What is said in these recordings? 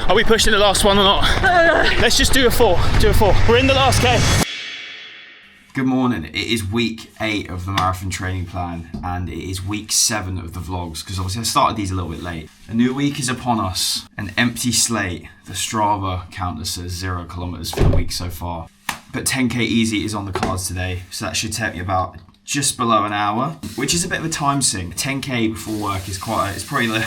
Are we pushing the last one or not? Let's just do a 4. We're in the last K. Good morning. It is week 8 of the marathon training plan, and it is week 7 of the vlogs, because obviously I started these a little bit late. A new week is upon us, an empty slate. The Strava counter says 0 kilometers for the week so far. But 10k easy is on the cards today, so that should take me about just below an hour, which is a bit of a time sink. 10k before work is it's probably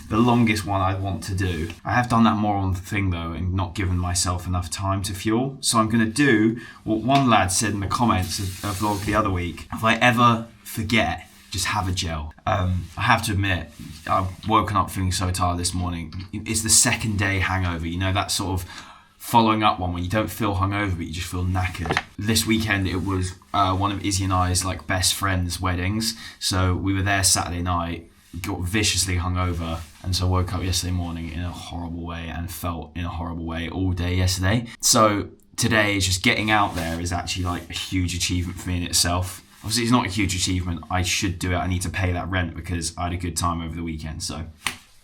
the longest one I want to do. I have done that more on the thing though, and not given myself enough time to fuel. So I'm gonna do what one lad said in the comments of a vlog the other week. If I ever forget, just have a gel. I have to admit, I've woken up feeling so tired this morning. It's the second day hangover, you know, that sort of following up one when you don't feel hungover but you just feel knackered. This weekend it was one of Izzy and I's like best friends' weddings, so we were there Saturday night, got viciously hungover, and so woke up yesterday morning in a horrible way and felt in a horrible way all day yesterday. So today is just getting out there is actually like a huge achievement for me in itself. Obviously it's not a huge achievement, I should do it, I need to pay that rent because I had a good time over the weekend. So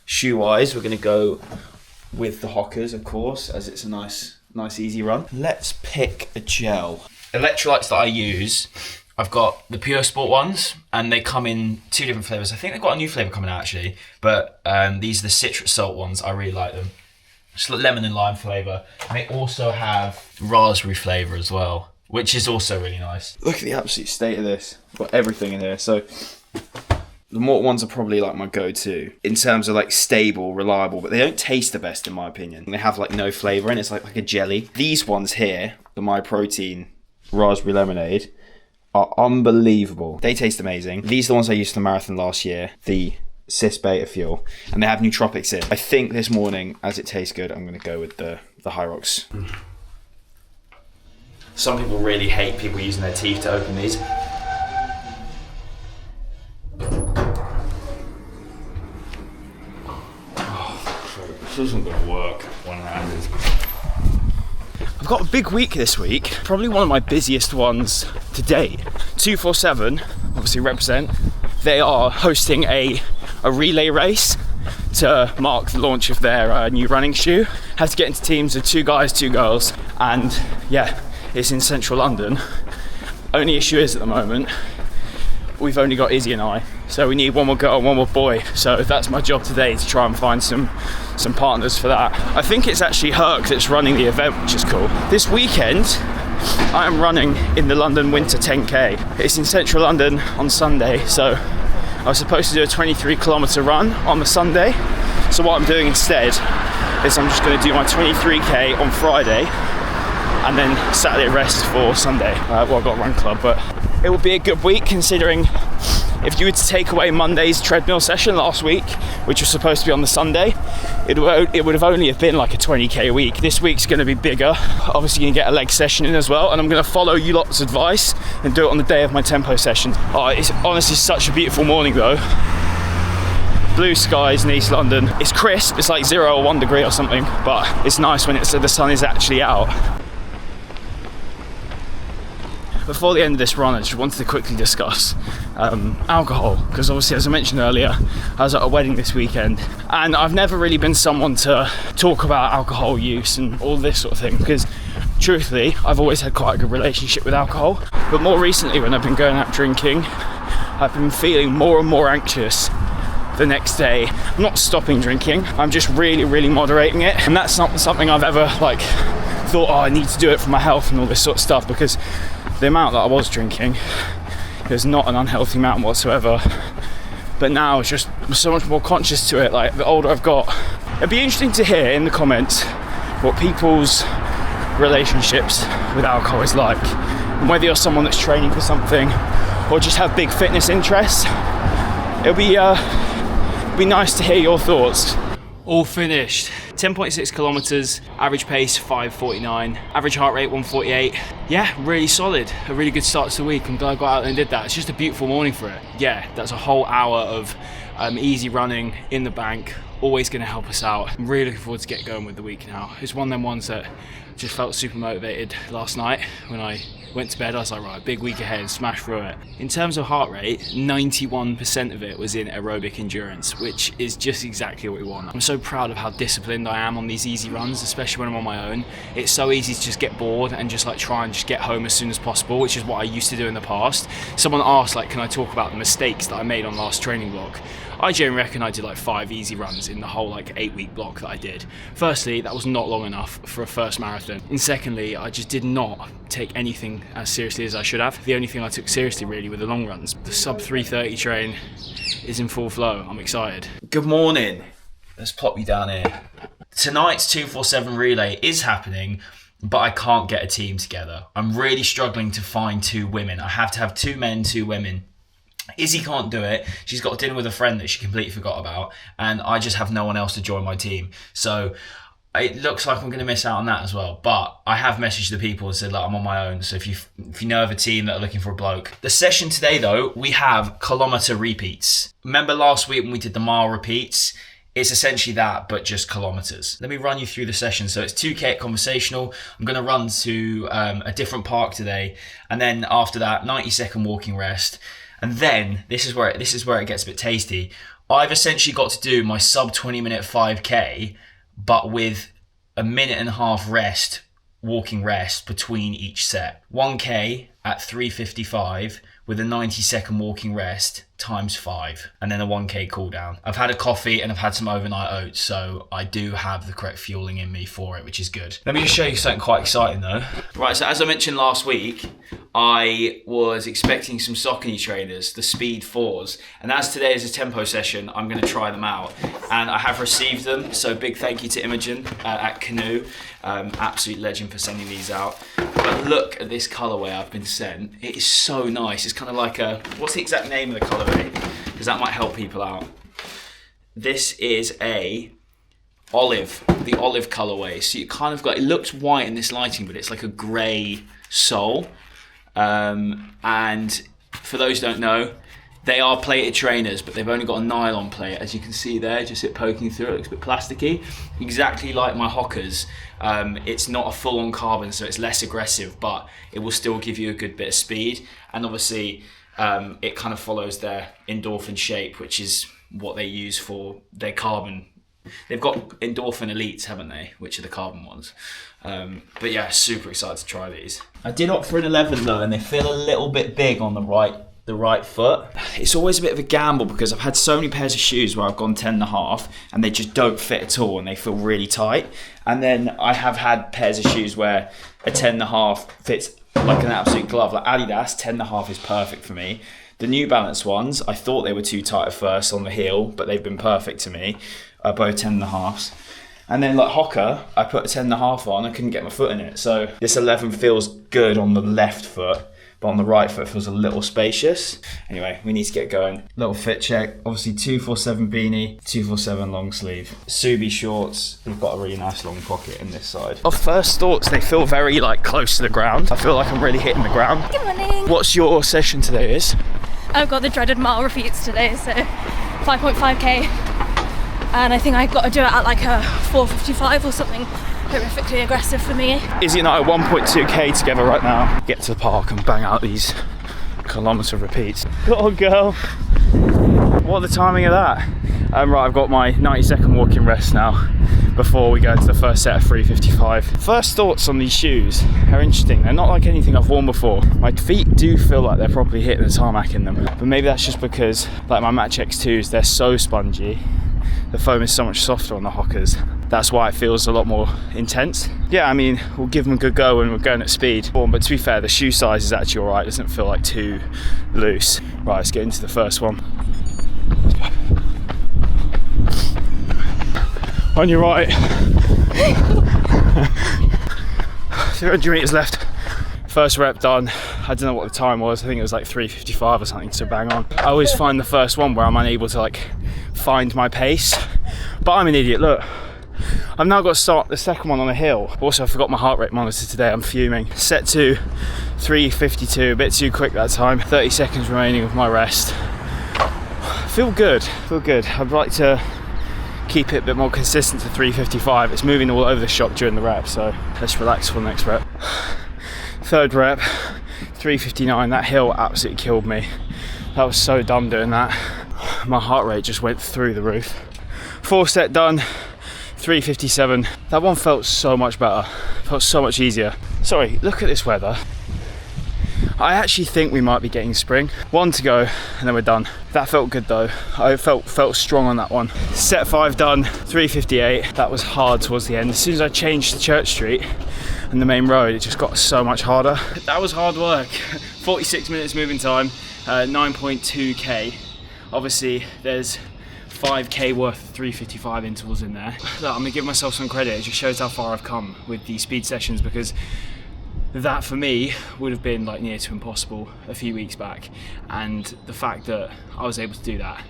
shoe wise we're gonna go with the Hockers, of course, as it's a nice easy run. Let's pick a gel. Electrolytes that I use, I've got the Pure Sport ones, and they come in 2 different flavours. I think they've got a new flavour coming out actually, but these are the citrus salt ones. I really like them. Just lemon and lime flavour. And they also have raspberry flavour as well, which is also really nice. Look at the absolute state of this. Got everything in here. So the Mort ones are probably like my go-to in terms of like stable, reliable, but they don't taste the best in my opinion. They have like no flavour and it's like a jelly. These ones here, the My Protein Raspberry Lemonade, are unbelievable. They taste amazing. These are the ones I used for the marathon last year, the Cis Beta Fuel, and they have nootropics in. I think this morning, as it tastes good, I'm gonna go with the High Rocks. Some people really hate people using their teeth to open these. This isn't gonna work one-handed. I've got a big week this week, probably one of my busiest ones to date. 247, obviously represent, they are hosting a relay race to mark the launch of their new running shoe. Had to get into teams of 2 guys, 2 girls, and yeah, it's in central London. Only issue is at the moment, we've only got Izzy and I, so we need one more girl and one more boy. So that's my job today, to try and find some partners for that. I think it's actually Herc that's running the event, which is cool. This weekend, I am running in the London Winter 10K. It's in central London on Sunday, so I was supposed to do a 23 kilometer run on the Sunday. So what I'm doing instead is I'm just gonna do my 23K on Friday and then Saturday rest for Sunday. Well, I've got a run club, but it will be a good week considering if you were to take away Monday's treadmill session last week, which was supposed to be on the Sunday, it would have only have been like a 20k week. This week's going to be bigger. Obviously you can get a leg session in as well, and I'm going to follow you lot's advice and do it on the day of my tempo session. Oh, it's honestly such a beautiful morning though. Blue skies in East London. It's crisp, it's like 0 or 1 degree or something, but it's nice when the sun is actually out. Before the end of this run, I just wanted to quickly discuss alcohol, because obviously, as I mentioned earlier, I was at a wedding this weekend, and I've never really been someone to talk about alcohol use and all this sort of thing, because truthfully, I've always had quite a good relationship with alcohol, but more recently when I've been going out drinking, I've been feeling more and more anxious the next day. I'm not stopping drinking, I'm just really moderating it, and that's not something I've ever like thought, oh, I need to do it for my health and all this sort of stuff, because the amount that I was drinking is not an unhealthy amount whatsoever, but now it's just so much more conscious to it. Like the older I've got, it'd be interesting to hear in the comments what people's relationships with alcohol is like, and whether you're someone that's training for something or just have big fitness interests. It'll be nice to hear your thoughts. All finished. 10.6 kilometers, average pace 5:49, average heart rate 148. Yeah, really solid. A really good start to the week. I'm glad I got out and did that. It's just a beautiful morning for it. Yeah, that's a whole hour of easy running in the bank always going to help us out. I'm really looking forward to get going with the week now. It's one of them ones that just felt super motivated last night when I went to bed. I was like, right, big week ahead, smash through it. In terms of heart rate, 91% of it was in aerobic endurance, which is just exactly what we want. I'm so proud of how disciplined I am on these easy runs, especially when I'm on my own. It's so easy to just get bored and just like try and just get home as soon as possible, which is what I used to do in the past. Someone asked, like, can I talk about the mistakes that I made on last training block? I genuinely reckon I did like 5 easy runs in the whole like 8-week block that I did. Firstly, that was not long enough for a first marathon. And secondly, I just did not take anything as seriously as I should have. The only thing I took seriously really were the long runs. The sub 3:30 train is in full flow. I'm excited. Good morning. Let's plop you down here. Tonight's 247 relay is happening, but I can't get a team together. I'm really struggling to find 2 women. I have to have 2 men, 2 women. Izzy can't do it. She's got dinner with a friend that she completely forgot about, and I just have no one else to join my team. So it looks like I'm going to miss out on that as well. But I have messaged the people and said, look, I'm on my own. So if you know of a team that are looking for a bloke. The session today, though, we have kilometre repeats. Remember last week when we did the mile repeats? It's essentially that, but just kilometres. Let me run you through the session. So it's 2K at conversational. I'm going to run to a different park today. And then after that, 90-second walking rest. And then this is where it gets a bit tasty. I've essentially got to do my sub 20-minute 5K, but with a minute and a half rest, walking rest between each set. 1K at 3:55 with a 90-second walking rest times 5, and then a 1K cool down. I've had a coffee and I've had some overnight oats, so I do have the correct fueling in me for it, which is good. Let me just show you something quite exciting though. Right, so as I mentioned last week, I was expecting some Saucony trainers, the Speed 4s, and as today is a tempo session, I'm going to try them out, and I have received them, so big thank you to Imogen at Canoe, absolute legend for sending these out. But look at this colourway I've been sent. It is so nice. It's kind of like what's the exact name of the colourway? Because that might help people out. This is the olive colourway. So you kind of got, it looks white in this lighting, but it's like a grey sole. And for those who don't know, they are plated trainers, but they've only got a nylon plate, as you can see there, just it poking through. It looks a bit plasticky, exactly like my Hoka's. It's not a full-on carbon, so it's less aggressive, but it will still give you a good bit of speed. And obviously, it kind of follows their endorphin shape, which is what they use for their carbon. They've got endorphin elites, haven't they? Which are the carbon ones. But yeah, super excited to try these. I did opt for an 11 though, and they feel a little bit big on the right foot. It's always a bit of a gamble because I've had so many pairs of shoes where I've gone 10.5 and they just don't fit at all and they feel really tight. And then I have had pairs of shoes where a 10.5 fits like an absolute glove. Like Adidas, 10.5 is perfect for me. The New Balance ones, I thought they were too tight at first on the heel, but they've been perfect to me. Both 10.5s. And then like Hoka, I put a 10.5 on, I couldn't get my foot in it. So this 11 feels good on the left foot, but on the right foot feels a little spacious. Anyway, we need to get going. Little fit check. Obviously 247 beanie, 247 long sleeve. Subi shorts. They've got a really nice long pocket in this side. Off first thoughts, they feel very like close to the ground. I feel like I'm really hitting the ground. Good morning. What's your session today is? I've got the dreaded mile repeats today, so 5.5k. And I think I've got to do it at like a 4:55 or something horrifically aggressive for me. Izzy and I are 1.2k together right now. Get to the park and bang out these kilometre repeats. Go on, girl. What the timing of that? Right, I've got my 90-second walking rest now before we go into the first set of 3:55. First thoughts on these shoes are interesting. They're not like anything I've worn before. My feet do feel like they're probably hitting the tarmac in them, but maybe that's just because like my Match X2s, they're so spongy. The foam is so much softer on the Hoka's. That's why it feels a lot more intense. Yeah, I mean, we'll give them a good go when we're going at speed. But to be fair, the shoe size is actually all right. It doesn't feel like too loose. Right, let's get into the first one. On your right. 300 meters left. First rep done. I don't know what the time was. I think it was like 3:55 or something, so bang on. I always find the first one where I'm unable to like find my pace, but I'm an idiot. Look, I've now got to start the second one on a hill. Also, I forgot my heart rate monitor today. I'm fuming. Set to 3:52, a bit too quick that time. 30 seconds remaining of my rest. Feel good. I'd like to keep it a bit more consistent to 355. It's moving all over the shop during the rep, so let's relax for the next rep. Third rep, 359. That hill absolutely killed me. That was so dumb doing that. My heart rate just went through the roof. 4th set done, 357. That one felt so much better, felt so much easier. Sorry, look at this weather. I actually think we might be getting spring. 1 to go and then we're done. That felt good though. I felt strong on that one. Set 5 done, 358. That was hard towards the end. As soon as I changed to Church Street and the main road, it just got so much harder. That was hard work. 46 minutes moving time, 9.2k. Obviously there's 5k worth of 355 intervals in there. Look, I'm gonna give myself some credit. It just shows how far I've come with these speed sessions, because that for me would have been like near to impossible a few weeks back, and the fact that I was able to do that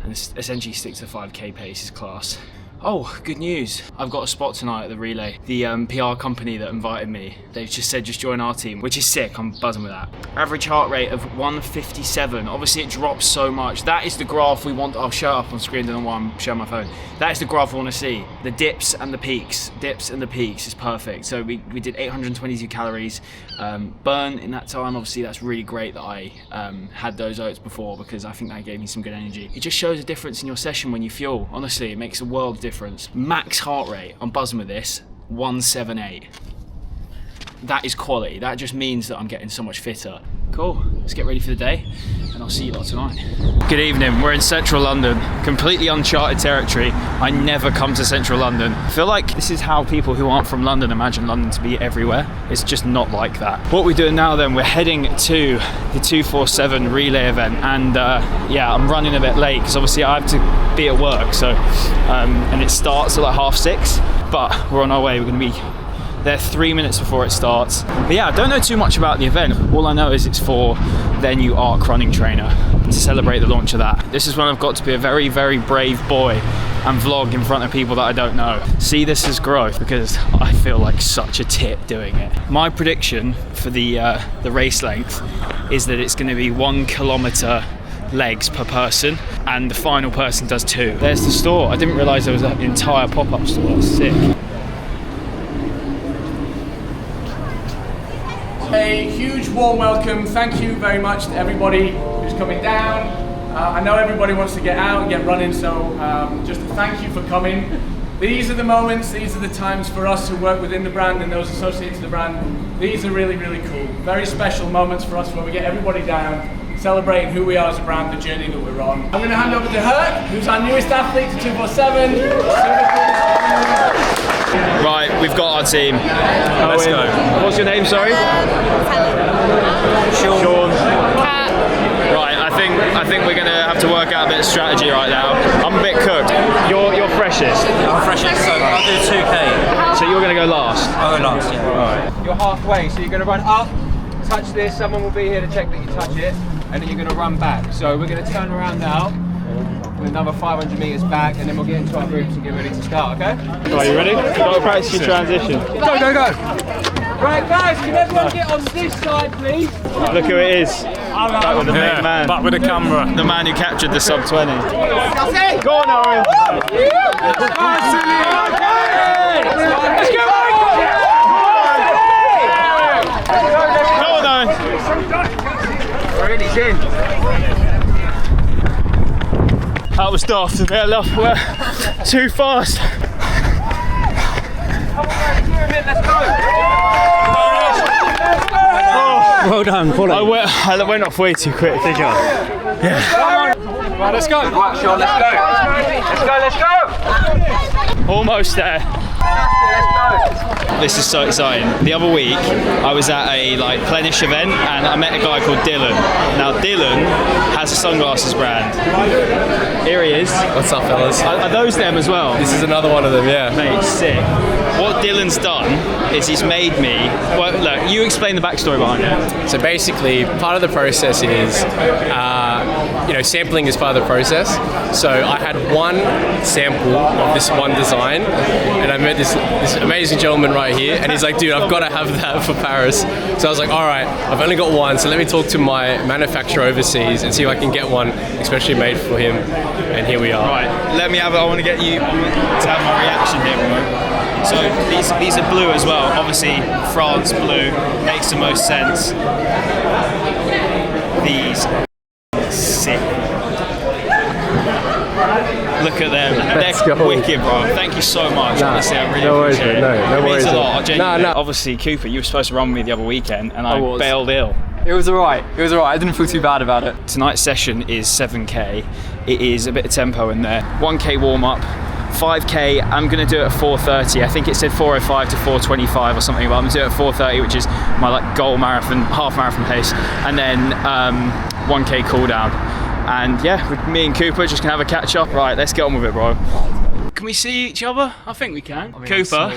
and essentially stick to the 5k pace is class. Oh, good news. I've got a spot tonight at the relay. The PR company that invited me, they've just said just join our team, which is sick. I'm buzzing with that. Average heart rate of 157. Obviously it drops so much. That is the graph we want. I'll show it up on screen, don't know why I'm showing my phone. That is the graph I want to see. The dips and the peaks. Dips and the peaks is perfect. So we did 822 calories burn in that time. Obviously that's really great that I had those oats before, because I think that gave me some good energy. It just shows a difference in your session when you fuel. Honestly, it makes a world of difference. Max heart rate, I'm buzzing with this, 178. That is quality. That just means that I'm getting so much fitter. Cool, let's get ready for the day and I'll see you lot tonight. Good evening, we're in central London, completely uncharted territory. I never come to central London. I feel like this is how people who aren't from London imagine London to be everywhere. It's just not like that. What we're doing now then, we're heading to the 247 relay event, and yeah, I'm running a bit late because obviously I have to be at work, so and it starts at like 6:30, but we're on our way. We're gonna be there 3 minutes before it starts. But yeah, I don't know too much about the event. All I know is it's for their new ARC running trainer, to celebrate the launch of that. This is when I've got to be a very, very brave boy and vlog in front of people that I don't know. See this as growth, because I feel like such a tit doing it. My prediction for the race length is that it's going to be 1 kilometer legs per person, and the final person does 2. There's the store. I didn't realise there was an entire pop-up store. That's sick. A huge warm welcome. Thank you very much to everybody who's coming down. I know everybody wants to get out and get running, so just a thank you for coming. These are the moments, these are the times for us who work within the brand and those associated to the brand. These are really, really cool. Very special moments for us where we get everybody down, celebrating who we are as a brand, the journey that we're on. I'm going to hand over to Herc, who's our newest athlete to 247. Right, we've got our team. Let's go. What's your name, sorry? Sean. Cat. Right, I think we're gonna have to work out a bit of strategy right now. I'm a bit cooked. You're freshest. I'm freshest, so I'll do 2k. So you're gonna go last. I'll go last, yeah. Right. You're halfway, so you're going to run up, touch this, someone will be here to check that you touch it, and then you're going to run back. So we're going to turn around now, with another 500 metres back, and then we'll get into our groups and get ready to start, okay? Are you ready? You've got to practice your transition. Go, go, go! Right guys, can everyone get on this side, please? Look who it is. Back with the main man. Back with the camera. The man who captured the sub 20. Go on, Owen. Let's go, Go on, Owen. We're in, he's in. That was daft. We're too fast. Let's go. Well done, I went off way too quick. Yeah. Right, let's go. Right, Sean, let's go. Let's go. Almost there. Let's go. This is so exciting. The other week, I was at a Plenish event and I met a guy called Dylan. Now Dylan has a sunglasses brand. Here he is. What's up, fellas? Are those them as well? This is another one of them, yeah. Mate, sick. Dylan's done is he's made me. Well, look, you explain the backstory behind it. So basically, part of the process is, sampling is part of the process. So I had one sample of this one design, and I met this amazing gentleman right here, and he's like, dude, I've got to have that for Paris. So I was like, all right, I've only got one, so let me talk to my manufacturer overseas and see if I can get one, especially made for him. And here we are. Right, let me have it. I want to get you to have my reaction here, bro. So these are blue as well. Obviously, France blue makes the most sense. These sick. Look at them. They're wicked, bro. Thank you so much. Honestly, I really appreciate it. It means a lot. Genuinely. Obviously, Cooper, you were supposed to run with me the other weekend, and I bailed ill. It was alright. I didn't feel too bad about it. Tonight's session is 7k. It is a bit of tempo in there. 1k warm up. 5k, I'm going to do it at 4:30. I think it said 4:05 to 4:25 or something, but I'm going to do it at 4:30, which is my goal marathon, half marathon pace, and then 1k cool down. And yeah, with me and Cooper just gonna have a catch up. Right, let's get on with it, bro. Can we see each other? I think we can. Cooper,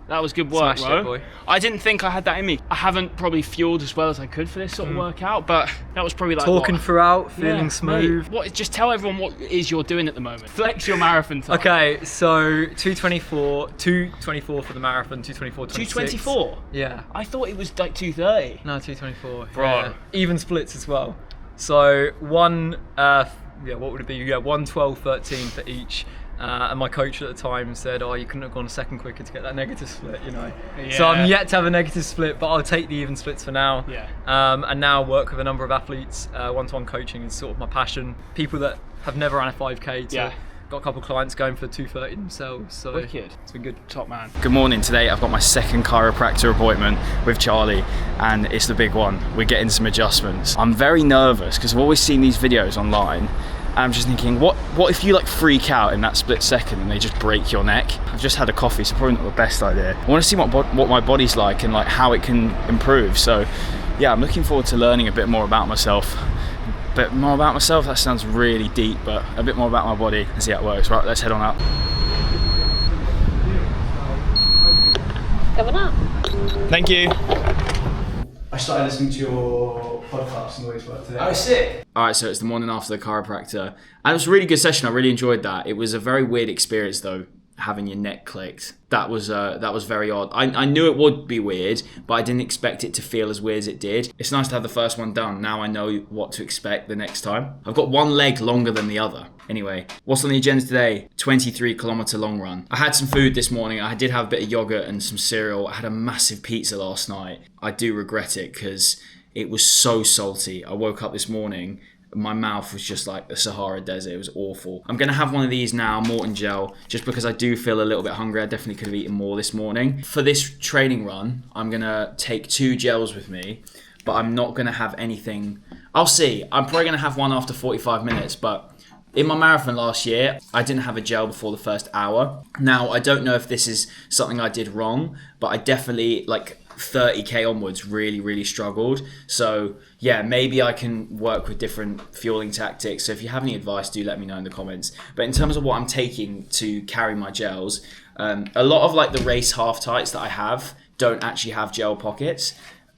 that was good work, bro. I didn't think I had that in me. I haven't probably fueled as well as I could for this sort of workout, but that was probably like talking throughout, feeling smooth. Mate, just tell everyone what it is you're doing at the moment. Flex your marathon time. Okay, so 224 for the marathon, 224.26. 224? Yeah. I thought it was like 230. No, 224. Bro. Yeah. Even splits as well. So what would it be? Yeah, 1:12.13 for each. And my coach at the time said, "Oh, you couldn't have gone a second quicker to get that negative split, you know." Yeah. So I'm yet to have a negative split, but I'll take the even splits for now. Yeah. And now work with a number of athletes. One-to-one coaching is sort of my passion. People that have never ran a 5k. Got a couple of clients going for 2:30 themselves. So wicked. It's been good. Top man. Good morning. Today I've got my second chiropractor appointment with Charlie, and it's the big one. We're getting some adjustments. I'm very nervous because I've always seen these videos online. I'm just thinking, what if you like freak out in that split second and they just break your neck? I've just had a coffee, so probably not the best idea. I want to see what my body's like and like how it can improve. So yeah, I'm looking forward to learning a bit more about myself. That sounds really deep, but a bit more about my body and see how it works. Right, let's head on up. Coming up. Thank you. I started listening to your podcast on the way to work today. Oh, sick. All right, so it's the morning after the chiropractor. And it was a really good session. I really enjoyed that. It was a very weird experience, though, having your neck clicked. That was very odd. I knew it would be weird, but I didn't expect it to feel as weird as it did. It's nice to have the first one done. Now I know what to expect the next time. I've got one leg longer than the other. Anyway, what's on the agenda today? 23-kilometer long run. I had some food this morning. I did have a bit of yogurt and some cereal. I had a massive pizza last night. I do regret it because it was so salty. I woke up this morning, my mouth was just like the Sahara Desert. It was awful. I'm going to have one of these now, Morton gel, just because I do feel a little bit hungry. I definitely could have eaten more this morning. For this training run, I'm going to take 2 gels with me, but I'm not going to have anything. I'll see. I'm probably going to have one after 45 minutes, but in my marathon last year, I didn't have a gel before the first hour. Now, I don't know if this is something I did wrong, but I definitely, 30k onwards, really struggled. So yeah, maybe I can work with different fueling tactics. So if you have any advice, do let me know in the comments. But in terms of what I'm taking to carry my gels, a lot of the race half tights that I have don't actually have gel pockets.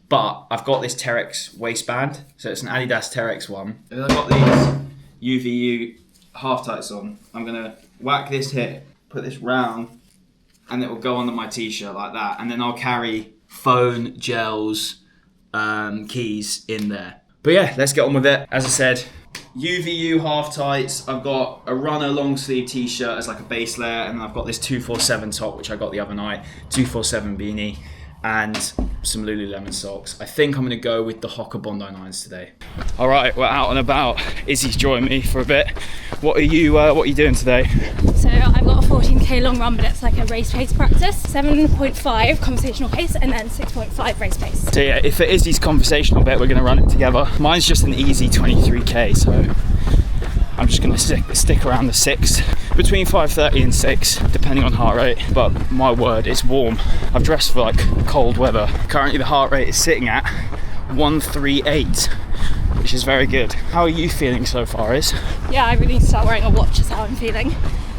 But I've got this Terex waistband. So it's an Adidas Terex one. And I've got these UVU half tights on. I'm gonna whack this here, put this round, and it will go under my t-shirt like that. And then I'll carry phone, gels, keys in there. But yeah, let's get on with it. As I said, UVU half tights. I've got a runner long sleeve t-shirt as like a base layer, and then I've got this 247 top, which I got the other night, 247 beanie, and some Lululemon socks. I think I'm gonna go with the Hoka Bondi 9s today. All right, we're out and about. Izzy's joined me for a bit. What are you doing today? So I've got a 14k long run, but it's like a race pace practice. 7.5 conversational pace and then 6.5 race pace. So yeah, if it is Izzy's conversational bit, we're gonna run it together. Mine's just an easy 23k, so I'm just gonna stick around the 6, between 5:30 and 6, depending on heart rate. But my word, it's warm. I've dressed for cold weather. Currently the heart rate is sitting at 138, which is very good. How are you feeling so far, Iz? Yeah, I really need to start wearing a watch is how I'm feeling.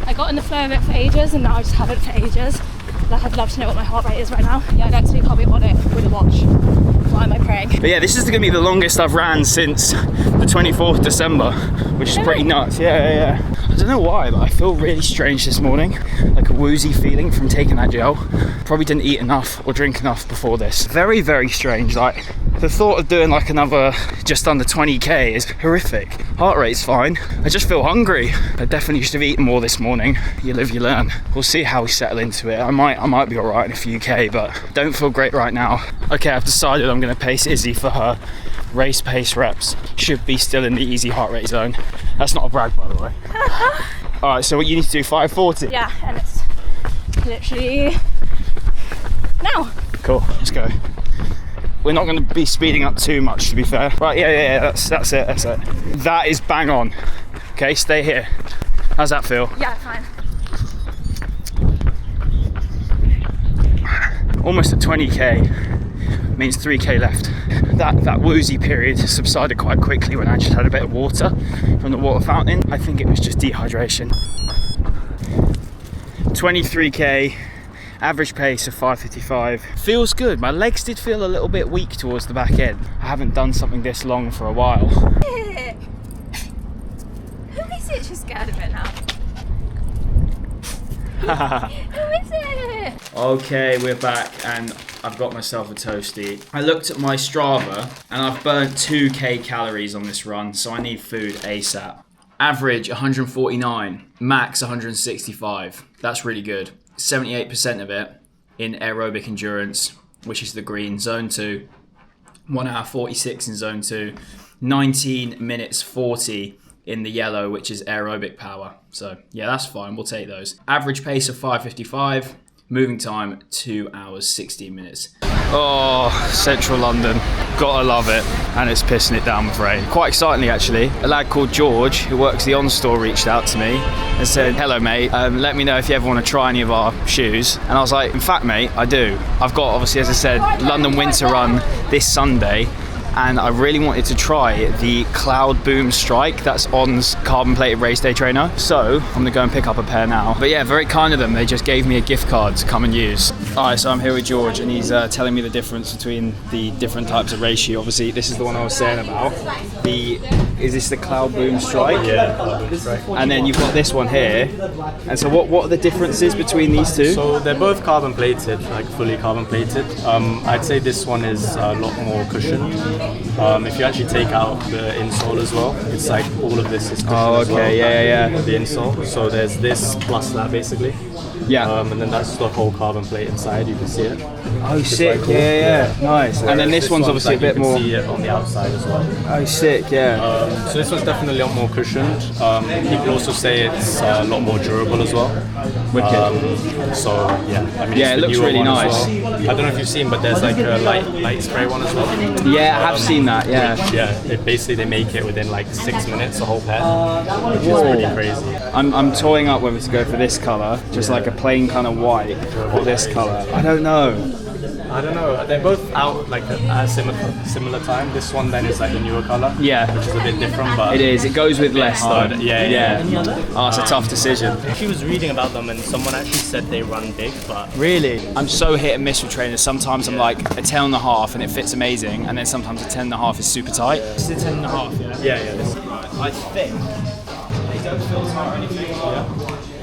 I got in the flow of it for ages and now I just haven't for ages. Like, I'd love to know what my heart rate is right now. Yeah, next week I'll be on it with a watch. Why am I praying? But yeah, this is gonna be the longest I've ran since the 24th December, which is pretty nuts. Yeah. I don't know why, but I feel really strange this morning, like a woozy feeling from taking that gel. Probably didn't eat enough or drink enough before this. Very, very strange. Like, the thought of doing like another just under 20k is horrific. Heart rate's fine. I just feel hungry. I definitely should have eaten more this morning. You live, you learn. We'll see how we settle into it. I might be all right in a few k, but don't feel great right now. Okay, I've decided I'm gonna pace Izzy for her race pace reps. Should be still in the easy heart rate zone. That's not a brag, by the way. All right, so what you need to do, 5:40? Yeah, and it's literally now. Cool, let's go. We're not going to be speeding up too much, to be fair. Right, yeah, that's it. That is bang on. Okay, stay here. How's that feel? Yeah, fine. Almost at 20k, means 3k left. That woozy period subsided quite quickly when I just had a bit of water from the water fountain. I think it was just dehydration. 23k, average pace of 5:55. Feels good. My legs did feel a little bit weak towards the back end. I haven't done something this long for a while. Who is it? She's scared of it now. Who is it? Okay, we're back and I've got myself a toasty. I looked at my Strava and I've burnt 2k calories on this run, so I need food ASAP. Average 149, max 165. That's really good. 78% of it in aerobic endurance, which is the green, zone 2. 1 hour 46 in zone 2. 19 minutes 40 in the yellow, which is aerobic power. So yeah, that's fine, we'll take those. Average pace of 5:55, moving time 2 hours 16 minutes. Oh, central London, gotta love it. And it's pissing it down with rain. Quite excitingly actually, a lad called George, who works the On store, reached out to me and said, hello mate, let me know if you ever want to try any of our shoes. And I was like, in fact mate, I do. I've got, obviously as I said, London Winter Run this Sunday, and I really wanted to try the Cloud Boom Strike. That's On's carbon plated race day trainer. So I'm gonna go and pick up a pair now. But yeah, very kind of them. They just gave me a gift card to come and use. All right, so I'm here with George and he's telling me the difference between the different types of race shoe. Obviously, this is the one I was saying about. Is this the Cloud Boom Strike? Yeah, Cloud Boom Strike. And then you've got this one here. And so what are the differences between these two? So they're both carbon plated, like fully carbon plated. I'd say this one is a lot more cushioned. If you actually take out the insole as well, it's like all of this is cushioned as well. Yeah. The insole. So there's this plus that basically. Yeah. And then that's the whole carbon plate inside. You can see it. Oh, It's sick. quite cool. Yeah. Nice. And then this one's obviously a bit more. You can see it on the outside as well. Oh, sick. Yeah. So this one's definitely a lot more cushioned. People also say it's a lot more durable as well. Wicked. So yeah, I mean, Yeah, it's it the looks newer really one as nice. well. I don't know if you've seen, but there's like a light spray one as well. Yeah, I have seen that. Yeah. Basically they make it within like 6 minutes, a whole pair, which is pretty crazy. I'm toying up whether to go for this colour, just like a plain kind of white, or this colour. I don't know. They're both out like at a similar time. This one then is like a newer colour, Yeah. which is a bit different, but It is. It goes with less though. Yeah. Oh, it's a tough decision. She was reading about them and someone actually said they run big, but Really? I'm so hit and miss with trainers. Sometimes I'm like a 10.5 and it fits amazing, and then sometimes a 10.5 is super tight. This is a 10.5, yeah? Yeah. This. I think they don't feel tight or anything.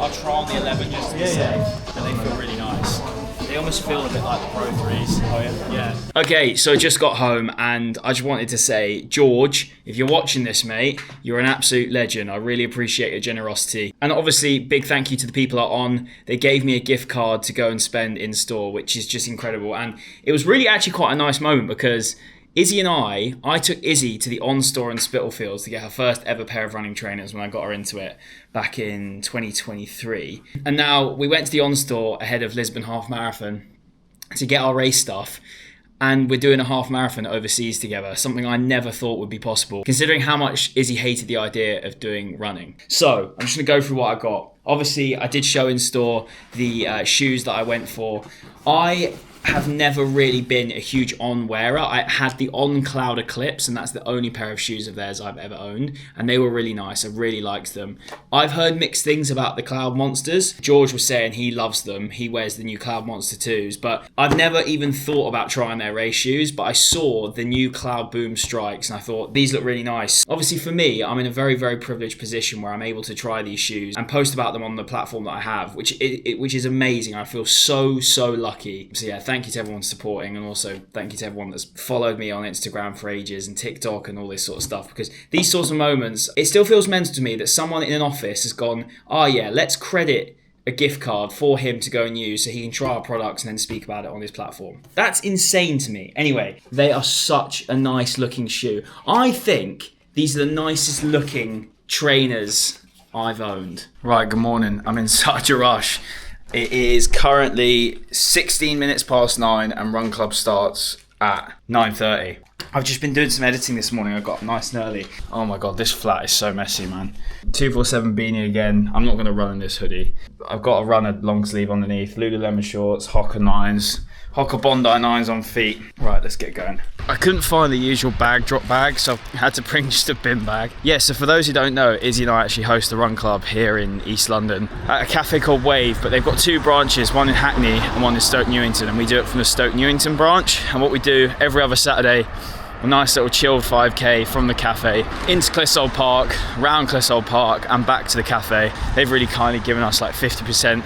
I'll try on the 11 just to be safe, and they feel really nice. They almost feel a bit like the Pro 3s. Oh yeah. Okay, so I just got home and I just wanted to say, George, if you're watching this, mate, you're an absolute legend. I really appreciate your generosity. And obviously, big thank you to the people at On. They gave me a gift card to go and spend in store, which is just incredible. And it was really actually quite a nice moment because Izzy and I took Izzy to the On store in Spitalfields to get her first ever pair of running trainers when I got her into it back in 2023. And now we went to the On store ahead of Lisbon half marathon to get our race stuff. And we're doing a half marathon overseas together, something I never thought would be possible, considering how much Izzy hated the idea of doing running. So I'm just gonna go through what I got. Obviously, I did show in store the shoes that I went for. I have never really been a huge On wearer. I had the On Cloud Eclipse, and that's the only pair of shoes of theirs I've ever owned, and they were really nice. I really liked them. I've heard mixed things about the Cloud Monsters. George was saying he loves them. He wears the new Cloud Monster 2s, but I've never even thought about trying their race shoes, but I saw the new Cloud Boom Strikes and I thought these look really nice. Obviously for me, I'm in a very, very privileged position where I'm able to try these shoes and post about them on the platform that I have, which is amazing. I feel so lucky. So yeah, thank you to everyone supporting, and also thank you to everyone that's followed me on Instagram for ages and TikTok and all this sort of stuff, because these sorts of moments, it still feels mental to me that someone in an office has gone, oh yeah, let's credit a gift card for him to go and use so he can try our products and then speak about it on his platform. That's insane to me. Anyway, they are such a nice looking shoe. I think these are the nicest looking trainers I've owned. Right, good morning. I'm in such a rush. It is currently 16 minutes past 9 and Run Club starts at 9:30. I've just been doing some editing this morning. I got up nice and early. Oh my God, this flat is so messy, man. 247 beanie again. I'm not going to run in this hoodie. I've got a runner long sleeve underneath, Lululemon shorts, Hoka 9s, Hoka Bondi 9s on feet. Right, let's get going. I couldn't find the usual drop bag, so I had to bring just a bin bag. Yeah, so for those who don't know, Izzy and I actually host a run club here in East London at a cafe called Wave, but they've got 2 branches, one in Hackney and one in Stoke Newington, and we do it from the Stoke Newington branch. And what we do every other Saturday, a nice little chilled 5k from the cafe into Clissold Park, round Clissold Park and back to the cafe. They've really kindly given us like 50%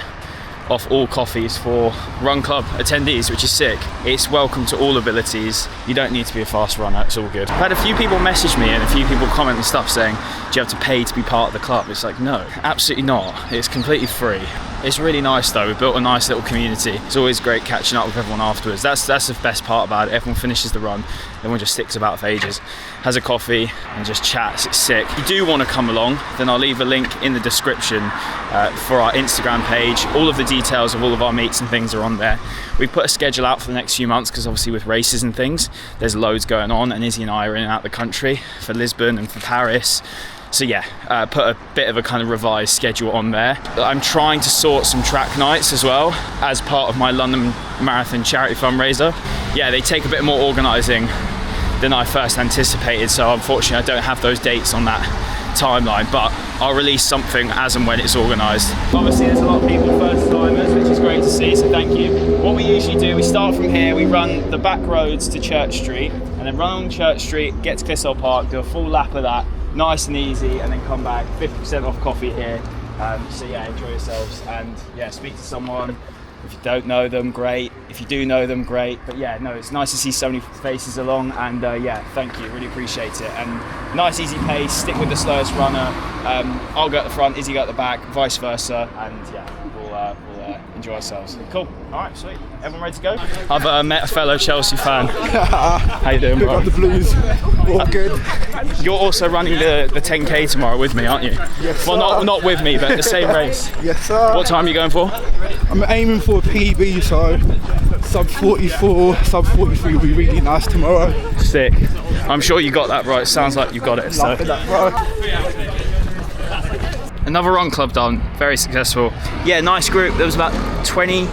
off all coffees for Run Club attendees, which is sick. It's welcome to all abilities. You don't need to be a fast runner, it's all good. I've had a few people message me and a few people comment and stuff saying, do you have to pay to be part of the club? It's like, no, absolutely not. It's completely free. It's really nice though. We've built a nice little community. It's always great catching up with everyone afterwards. That's the best part about it. Everyone finishes the run, everyone just sticks about for ages, has a coffee and just chats. It's sick. If you do want to come along, then I'll leave a link in the description for our Instagram page. All of the details of all of our meets and things are on there. We've put a schedule out for the next few months because obviously with races and things, there's loads going on, and Izzy and I are in and out the country for Lisbon and for Paris. So yeah, put a bit of a kind of revised schedule on there. I'm trying to sort some track nights as well as part of my London Marathon charity fundraiser. Yeah, they take a bit more organising than I first anticipated, so unfortunately I don't have those dates on that timeline, but I'll release something as and when it's organised. Obviously there's a lot of people first timers, which is great to see, so thank you. What we usually do, we start from here, we run the back roads to Church Street, and then run on Church Street, get to Clissold Park, do a full lap of that, nice and easy, and then come back, 50% off coffee here. So yeah, enjoy yourselves, and yeah, speak to someone. If you don't know them, great. If you do know them, great. But yeah, no, it's nice to see so many faces along, and yeah, thank you, really appreciate it. And nice, easy pace, stick with the slowest runner. I'll go at the front, Izzy go at the back, vice versa, and yeah, we'll enjoy ourselves. Cool. All right, sweet. Everyone ready to go? I've met a fellow Chelsea fan. How you doing, bro? Pick up the Blues. All good. You're also running the 10k tomorrow with me, aren't you? Yes, sir. Well, not with me, but the same race. Yes, sir. What time are you going for? I'm aiming for a PB, so sub 44, sub 43 will be really nice tomorrow. Sick. I'm sure you got that right. Sounds like you've got it. So. That, bro. Another run club done. Very successful. Yeah, nice group. There was about 20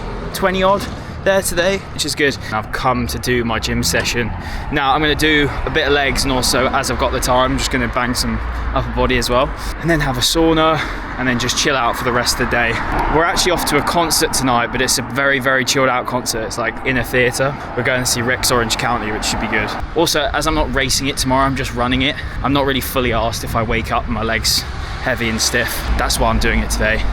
odd there today, which is good. I've come to do my gym session. Now I'm going to do a bit of legs, and also as I've got the time, I'm just going to bang some upper body as well, and then have a sauna, and then just chill out for the rest of the day. We're actually off to a concert tonight, but it's a very, very chilled out concert. It's like in a theatre. We're going to see Rick's Orange County, which should be good. Also, as I'm not racing it tomorrow, I'm just running it. I'm not really fully asked if I wake up and my legs heavy and stiff. That's why I'm doing it today.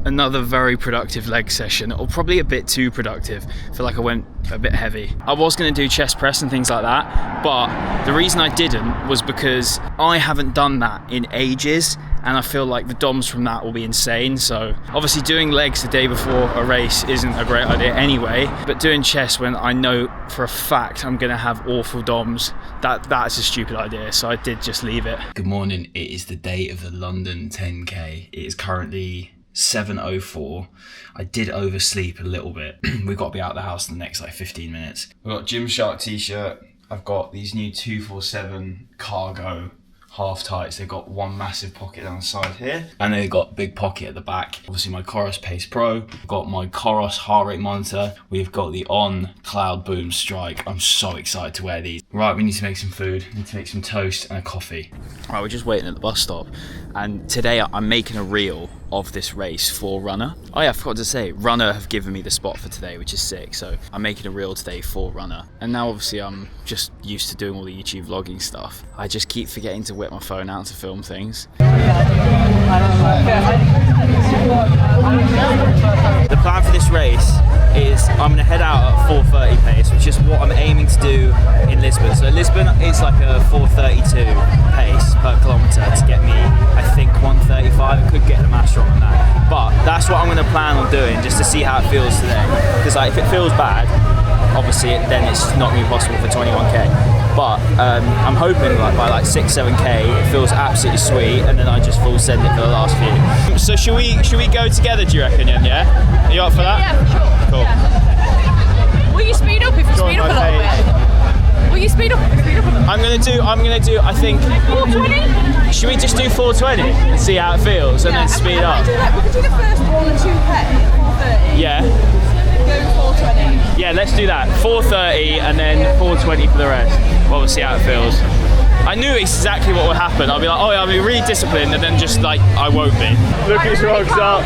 Another very productive leg session, or probably a bit too productive. I feel like I went a bit heavy. I was going to do chest press and things like that, but the reason I didn't was because I haven't done that in ages, and I feel like the DOMs from that will be insane. So obviously doing legs the day before a race isn't a great idea anyway, but doing chest when I know for a fact I'm going to have awful DOMs, that's a stupid idea, so I did just leave it. Good morning. It is the day of the London 10k. It is currently 7:04. I did oversleep a little bit. We've got to be out of the house in the next like 15 minutes. We've got Gymshark t-shirt. I've got these new 247 cargo half tights. They've got one massive pocket down the side here, and they've got a big pocket at the back. Obviously my Coros Pace Pro. I've got my Coros heart rate monitor. We've got the On Cloud Boom Strike. I'm so excited to wear these. Right, we need to make some food. We need to make some toast and a coffee. Right, we're just waiting at the bus stop, and today I'm making a reel of this race for Runner. Oh yeah, I forgot to say, Runner have given me the spot for today, which is sick. So I'm making a reel today for Runner. And now obviously I'm just used to doing all the YouTube vlogging stuff. I just keep forgetting to whip my phone out to film things. The plan for this race is I'm going to head out at 4:30 pace, which is what I'm aiming to do in Lisbon. So Lisbon is like a 4:32 pace per kilometre to get me, I think, 1:35. I could get the master on that, but that's what I'm going to plan on doing, just to see how it feels today. Because like, if it feels bad, obviously then it's not going to be possible for 21k. But I'm hoping like by like 6-7k it feels absolutely sweet, and then I just full send it for the last few. So should we go together, do you reckon? Yeah? Are you up for that? Yeah, for sure. Cool. Yeah. Will you speed up if you speed up a little bit? Will you speed up if you speed up a little bit? I'm gonna do I think 4:20? Should we just do 4:20 and see how it feels, and then speed up? We could do the first one and 2k, 4:30. Yeah. Go 4:20. Yeah, let's do that. 4:30 and then 4:20 for the rest. We'll see how it feels. I knew exactly what would happen. I'll be like, oh yeah, I'll be really disciplined, and then just like, I won't be. Look who's rocks up.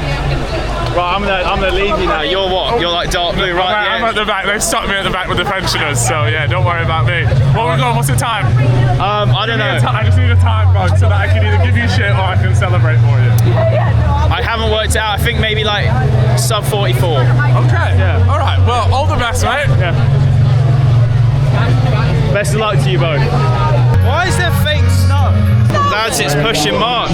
Right, I'm gonna leave you now. You're what? You're like dark blue, right? I'm at the back. They've stuck me at the back with the pensioners, so yeah, don't worry about me. What's the time? I don't know. I just need a time, bro, so that I can either give you shit or I can celebrate for you. I haven't worked it out. I think maybe like sub 44. Okay. Yeah. All right. Well, all the best, mate. Yeah. Best of luck to you both. Why is there fake snow? Lads, it's pushing March.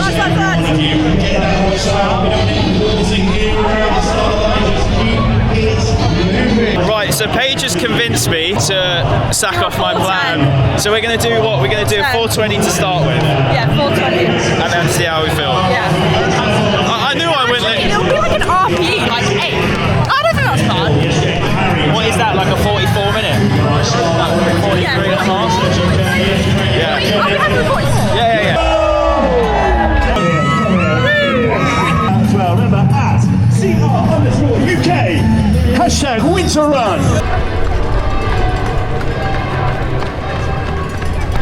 Right, so Paige has convinced me to sack off my plan. So we're going to do what? We're going to do 4:20 to start with. Yeah, 4:20. And then see how we feel. Yeah. I knew I wouldn't let... It'll be like an RP, like 8. I don't think that's bad. What is that, like a 44 minute? Like 43 and a half? Yeah. I'll be happy with 44. Yeah. As well, remember at CR_UK, #winter run.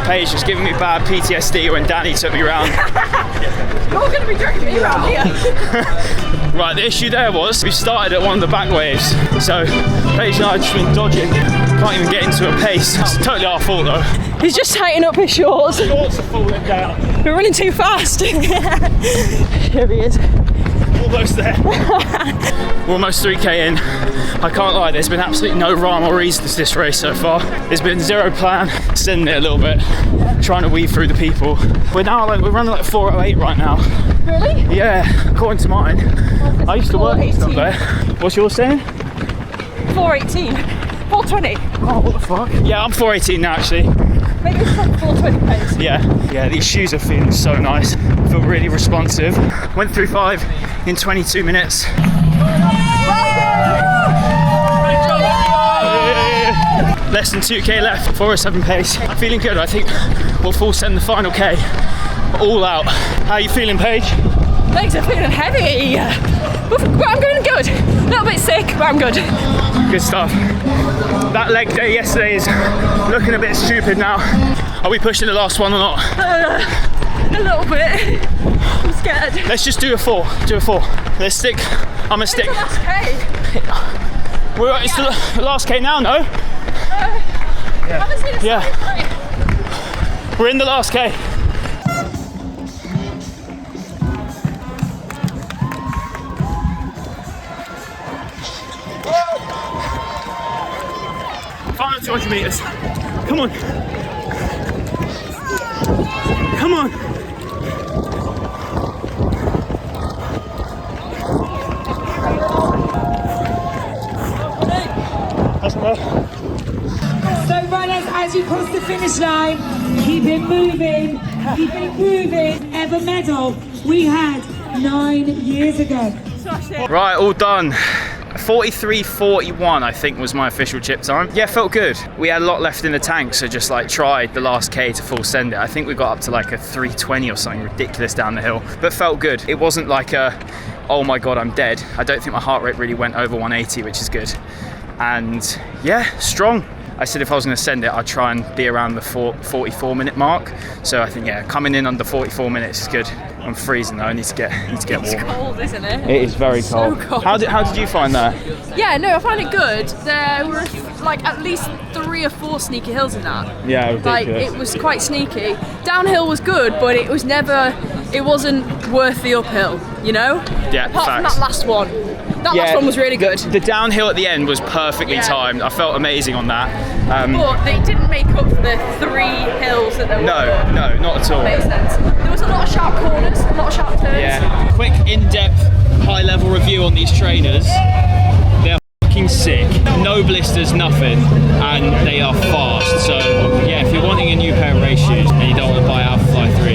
Paige was giving me bad PTSD when Danny took me round. You're going to be dragging me around here. Right, the issue there was we started at one of the back waves, so Paige and I have just been dodging. Can't even get into a pace. It's totally our fault though. He's just tightening up his shorts. Shorts are falling down. We're running too fast. Here he is. Almost there. We're almost 3k in. I can't lie, there's been absolutely no rhyme or reason to this race so far. There's been zero plan, sending it a little bit, trying to weave through the people. We're running like 4:08 right now. Really? Yeah, according to mine. I used to work up there. What's yours saying? 4:18. 4:20. Oh, what the fuck? Yeah, I'm 4:18 now actually. Maybe it's like 4:20 pace. Yeah, these shoes are feeling so nice. I feel really responsive. Went through 5 in 22 minutes. Less than 2k left, 4:07 pace. I'm feeling good. I think we'll full send the final K all out. How are you feeling, Paige? Legs are feeling heavy. But I'm going good. A little bit sick, but I'm good. Good stuff. That leg day yesterday is looking a bit stupid now. Are we pushing the last one or not? A little bit. I'm scared. Let's just do a 4. Do a 4. Let's stick. I'm gonna stick. It's the last K. It's the last K now, no? Yeah. We're in the last K. Final 200 meters. Come on. Come on. So runners, as you cross the finish line, keep it moving, keep it moving. Ever medal we had 9 years ago. smashed it. Right, all done. 43.41 I think was my official chip time. Yeah, felt good. We had a lot left in the tank, so just like tried the last K to full send it. I think we got up to like a 320 or something ridiculous down the hill, but felt good. It wasn't like a, oh my God, I'm dead. I don't think my heart rate really went over 180, which is good. And yeah, strong. I said if I was going to send it, I'd try and be around the 44 minute mark. So I think, yeah, coming in under 44 minutes is good. I'm freezing though, I need to get warm. It's cold, isn't it? It is very cold. So cold. How did you find that? Yeah, no, I found it good. There were like at least 3 or 4 sneaky hills in that. Yeah, ridiculous. Like it was quite sneaky. Downhill was good, but it wasn't worth the uphill, you know? Yeah, apart from facts. that last one. That last one was really good. The downhill at the end was perfectly timed. I felt amazing on that. But they didn't make up for the 3 hills that there were. No, not at all. Makes sense. There was a lot of sharp corners, a lot of sharp turns. Yeah. Quick, in-depth, high-level review on these trainers. They're fucking sick. No blisters, nothing, and they are fast. So yeah, if you're wanting a new pair of race shoes and you don't want to buy Alpha Fly 3,